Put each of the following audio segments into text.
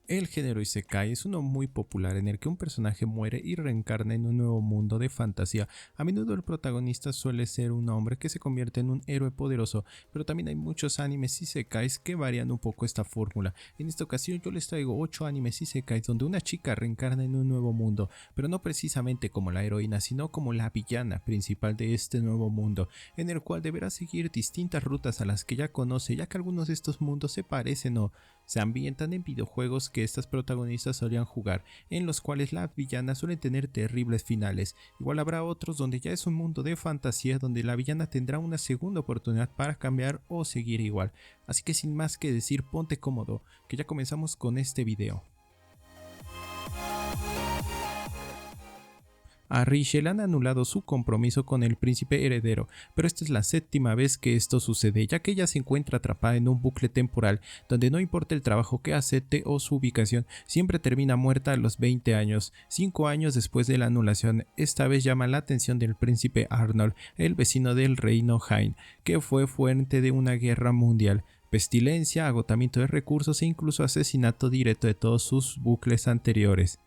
El género Isekai es uno muy popular en el que un personaje muere y reencarna en un nuevo mundo de fantasía. A menudo el protagonista suele ser un hombre que se convierte en un héroe poderoso, pero también hay muchos animes Isekais que varían un poco esta fórmula. En esta ocasión yo les traigo 8 animes Isekais donde una chica reencarna en un nuevo mundo, pero no precisamente como la heroína, sino como la villana principal de este nuevo mundo, en el cual deberá seguir distintas rutas a las que ya conoce, ya que algunos de estos mundos se parecen o se ambientan en videojuegos que estas protagonistas solían jugar, en los cuales las villanas suelen tener terribles finales. Igual habrá otros donde ya es un mundo de fantasía donde la villana tendrá una segunda oportunidad para cambiar o seguir igual. Así que sin más que decir, ponte cómodo, que ya comenzamos con este video. A Rishi le han anulado su compromiso con el príncipe heredero, pero esta es la séptima vez que esto sucede, ya que ella se encuentra atrapada en un bucle temporal donde no importa el trabajo que acepte o su ubicación, siempre termina muerta a los 20 años. 5 años después de la anulación, esta vez llama la atención del príncipe Arnold, el vecino del reino Hain, que fue fuente de una guerra mundial, pestilencia, agotamiento de recursos e incluso asesinato directo de todos sus bucles anteriores.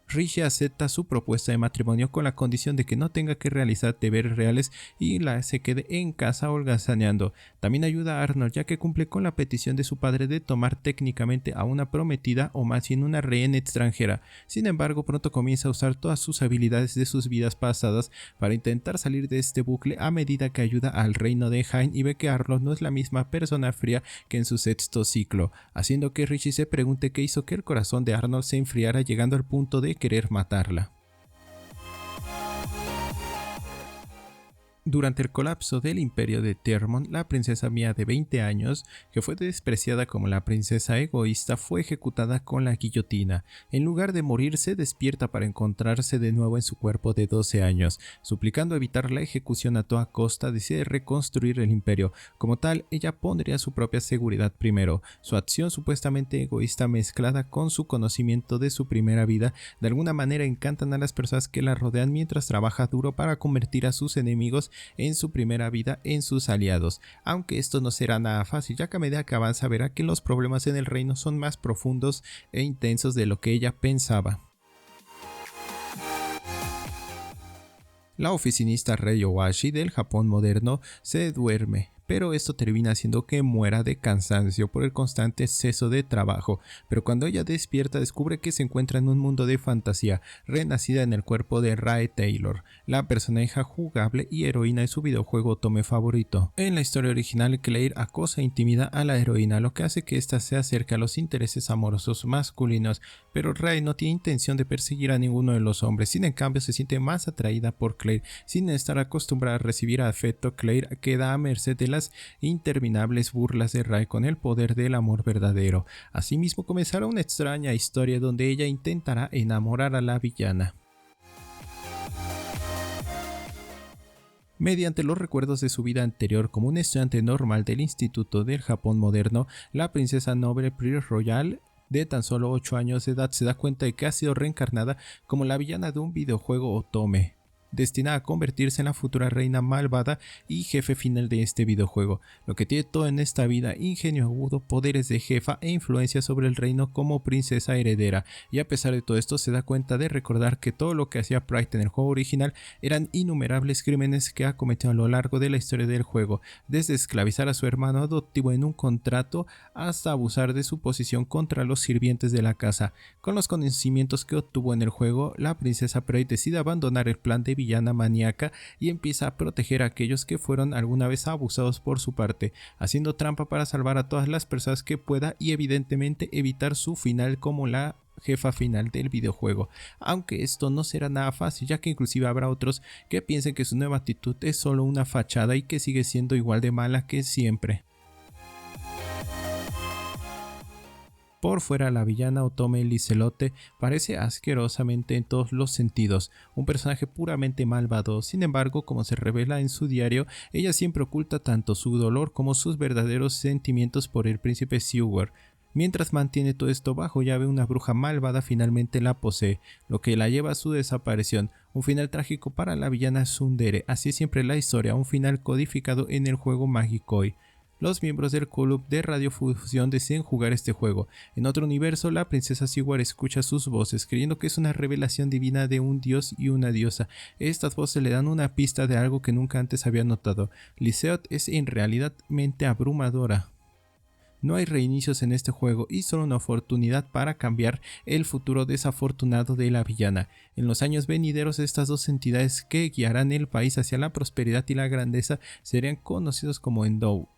Rishi acepta su propuesta de matrimonio con la condición de que no tenga que realizar deberes reales y se quede en casa holgazaneando. También ayuda a Arnold ya que cumple con la petición de su padre de tomar técnicamente a una prometida o más bien una rehén extranjera. Sin embargo, pronto comienza a usar todas sus habilidades de sus vidas pasadas para intentar salir de este bucle a medida que ayuda al reino de Hain y ve que Arnold no es la misma persona fría que en su sexto ciclo, haciendo que Rishi se pregunte qué hizo que el corazón de Arnold se enfriara llegando al punto de querer matarla. Durante el colapso del imperio de Termon, la princesa Mia de 20 años, que fue despreciada como la princesa egoísta, fue ejecutada con la guillotina. En lugar de morir, se despierta para encontrarse de nuevo en su cuerpo de 12 años. Suplicando evitar la ejecución a toda costa, decide reconstruir el imperio. Como tal, ella pondría su propia seguridad primero. Su acción supuestamente egoísta mezclada con su conocimiento de su primera vida, de alguna manera encantan a las personas que la rodean mientras trabaja duro para convertir a sus enemigos en su primera vida en sus aliados, aunque esto no será nada fácil, ya que a medida que avanza verá que los problemas en el reino son más profundos e intensos de lo que ella pensaba. La oficinista Rei Owashi del Japón moderno se duerme, pero esto termina haciendo que muera de cansancio por el constante exceso de trabajo, pero cuando ella despierta descubre que se encuentra en un mundo de fantasía, renacida en el cuerpo de Rae Taylor, la personaje jugable y heroína de su videojuego otome favorito. En la historia original, Claire acosa e intimida a la heroína, lo que hace que ésta se acerque a los intereses amorosos masculinos, pero Rae no tiene intención de perseguir a ninguno de los hombres, sin en cambio se siente más atraída por Claire. Sin estar acostumbrada a recibir afecto, Claire queda a merced de las interminables burlas de Rae con el poder del amor verdadero. Asimismo comenzará una extraña historia donde ella intentará enamorar a la villana. Mediante los recuerdos de su vida anterior como un estudiante normal del Instituto del Japón moderno, la princesa noble Prince Royal de tan solo 8 años de edad se da cuenta de que ha sido reencarnada como la villana de un videojuego otome, destinada a convertirse en la futura reina malvada y jefe final de este videojuego, lo que tiene todo en esta vida: ingenio agudo, poderes de jefa e influencia sobre el reino como princesa heredera. Y a pesar de todo esto se da cuenta de recordar que todo lo que hacía Pride en el juego original eran innumerables crímenes que ha cometido a lo largo de la historia del juego, desde esclavizar a su hermano adoptivo en un contrato hasta abusar de su posición contra los sirvientes de la casa. Con los conocimientos que obtuvo en el juego, la princesa Pride decide abandonar el plan de villana maníaca y empieza a proteger a aquellos que fueron alguna vez abusados por su parte, haciendo trampa para salvar a todas las personas que pueda y evidentemente evitar su final como la jefa final del videojuego, aunque esto no será nada fácil, ya que inclusive habrá otros que piensen que su nueva actitud es solo una fachada y que sigue siendo igual de mala que siempre. Por fuera, la villana Otome Licelote parece asquerosamente en todos los sentidos, un personaje puramente malvado. Sin embargo, como se revela en su diario, ella siempre oculta tanto su dolor como sus verdaderos sentimientos por el príncipe Seward. Mientras mantiene todo esto bajo llave, una bruja malvada finalmente la posee, lo que la lleva a su desaparición. Un final trágico para la villana Tsundere. Así es siempre la historia, un final codificado en el juego Magikoi. los miembros del club de radiofusión deciden jugar este juego. En otro universo, la princesa Sigwar escucha sus voces, creyendo que es una revelación divina de un dios y una diosa. Estas voces le dan una pista de algo que nunca antes había notado. Lyseoth es en realidad mente abrumadora. No hay reinicios en este juego y solo una oportunidad para cambiar el futuro desafortunado de la villana. En los años venideros, estas dos entidades que guiarán el país hacia la prosperidad y la grandeza serían conocidos como Endou.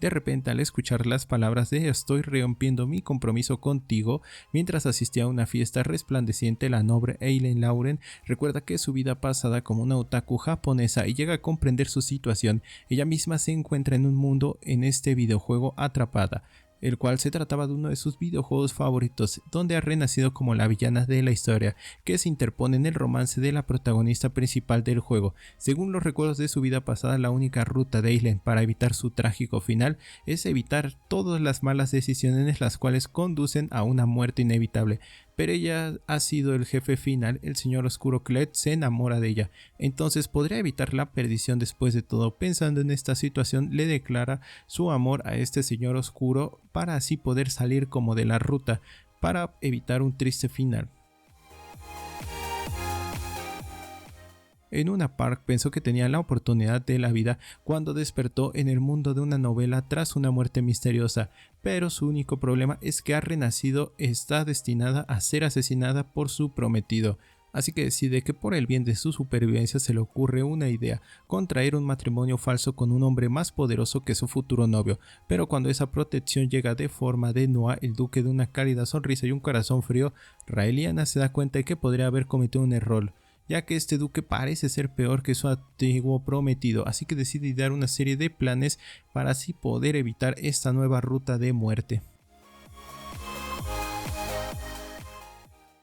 De repente, al escuchar las palabras de "estoy rompiendo mi compromiso contigo", mientras asistía a una fiesta resplandeciente, la noble Eileen Lauren recuerda que su vida pasada como una otaku japonesa y llega a comprender su situación. Ella misma se encuentra en un mundo en este videojuego atrapada, el cual se trataba de uno de sus videojuegos favoritos, donde ha renacido como la villana de la historia, que se interpone en el romance de la protagonista principal del juego. Según los recuerdos de su vida pasada, la única ruta de Eileen para evitar su trágico final es evitar todas las malas decisiones las cuales conducen a una muerte inevitable. Pero ella ha sido el jefe final, el señor oscuro Kled se enamora de ella, entonces podría evitar la perdición después de todo. Pensando en esta situación, le declara su amor a este señor oscuro para así poder salir como de la ruta, para evitar un triste final. En una park pensó que tenía la oportunidad de la vida cuando despertó en el mundo de una novela tras una muerte misteriosa, pero su único problema es que ha renacido, está destinada a ser asesinada por su prometido. Así que decide que por el bien de su supervivencia se le ocurre una idea: contraer un matrimonio falso con un hombre más poderoso que su futuro novio. Pero cuando esa protección llega de forma de Noah, el duque de una cálida sonrisa y un corazón frío, Raeliana se da cuenta de que podría haber cometido un error, ya que este duque parece ser peor que su antiguo prometido, así que decide dar una serie de planes para así poder evitar esta nueva ruta de muerte.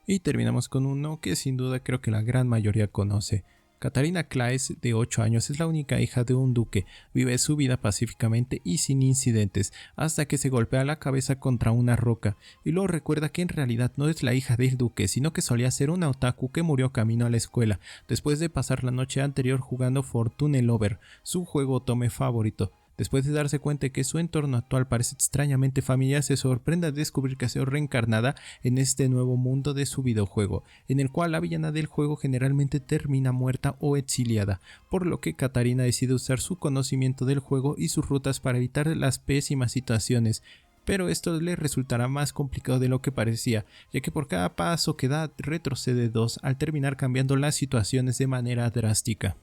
Y terminamos con uno que sin duda creo que la gran mayoría conoce. Katarina Claes, de 8 años, es la única hija de un duque. Vive su vida pacíficamente y sin incidentes, hasta que se golpea la cabeza contra una roca, y luego recuerda que en realidad no es la hija del duque, sino que solía ser una otaku que murió camino a la escuela, después de pasar la noche anterior jugando Fortune Lover, su juego otome favorito. Después de darse cuenta de que su entorno actual parece extrañamente familiar, se sorprende al descubrir que ha sido reencarnada en este nuevo mundo de su videojuego, en el cual la villana del juego generalmente termina muerta o exiliada, por lo que Katarina decide usar su conocimiento del juego y sus rutas para evitar las pésimas situaciones. Pero esto le resultará más complicado de lo que parecía, ya que por cada paso que da retrocede 2 al terminar cambiando las situaciones de manera drástica.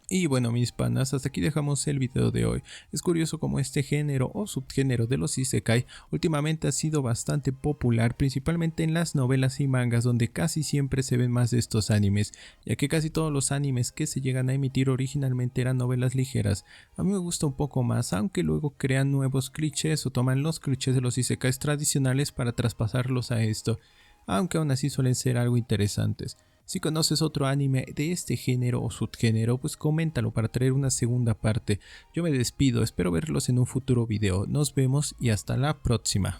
Y bueno, mis panas, hasta aquí dejamos el video de hoy. Es curioso como este género o subgénero de los isekai últimamente ha sido bastante popular, principalmente en las novelas y mangas, donde casi siempre se ven más de estos animes, ya que casi todos los animes que se llegan a emitir originalmente eran novelas ligeras. A mí me gusta un poco más, aunque luego crean nuevos clichés o toman los clichés de los isekais tradicionales para traspasarlos a esto, aunque aún así suelen ser algo interesantes. Si conoces otro anime de este género o subgénero, pues coméntalo para traer una segunda parte. Yo me despido, espero verlos en un futuro video. Nos vemos y hasta la próxima.